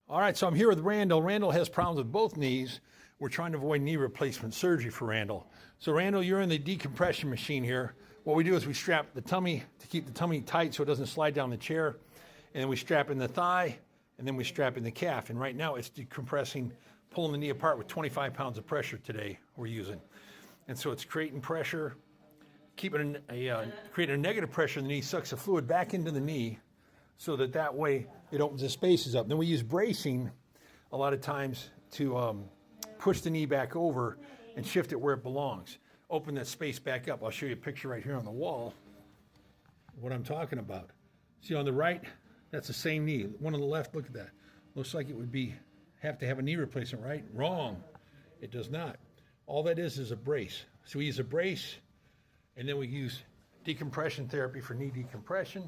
All right, so I'm here with Randall. Randall has problems with both knees. We're trying to avoid knee replacement surgery for Randall. So Randall, you're in the decompression machine here. What we do is we strap the tummy to keep the tummy tight so it doesn't slide down the chair. And then we strap in the thigh, and then we strap in the calf. And right now it's decompressing, pulling the knee apart with 25 pounds of pressure today we're using. And so it's creating pressure, creating a negative pressure in the knee, sucks the fluid back into the knee, so that way it opens the spaces up. Then we use bracing a lot of times to push the knee back over and shift it where it belongs. Open that space back up. I'll show you a picture right here on the wall of what I'm talking about. See on the right, that's the same knee. One on the left, look at that. Looks like it would have to have a knee replacement, right? Wrong. It does not. All that is a brace. So we use a brace, and then we use decompression therapy for knee decompression.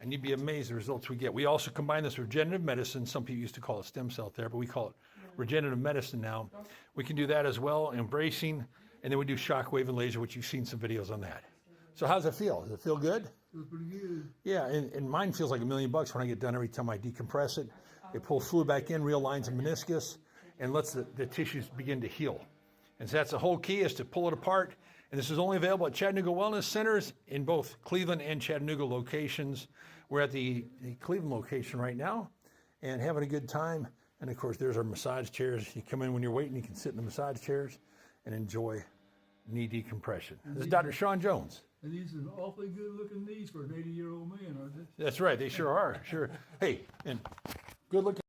And you'd be amazed the results we get. We also combine this with regenerative medicine. Some people used to call it stem cell therapy. We call it regenerative medicine now. We can do that as well, embracing, and then we do shockwave and laser, which you've seen some videos on that. So how's it feel? Does it feel good? Feels pretty good. Yeah, and mine feels like $1 million when I get done every time I decompress it. It pulls fluid back in, realigns the meniscus, and lets the tissues begin to heal. And so that's the whole key, is to pull it apart. And this is only available at Chattanooga Wellness Centers in both Cleveland and Chattanooga locations. We're at the Cleveland location right now and having a good time. And of course, there's our massage chairs. You come in when you're waiting, you can sit in the massage chairs and enjoy knee decompression. This is Dr. Sean Jones. And these are awfully good looking knees for an 80-year-old man, aren't they? That's right, they sure are, sure. Hey, and good looking.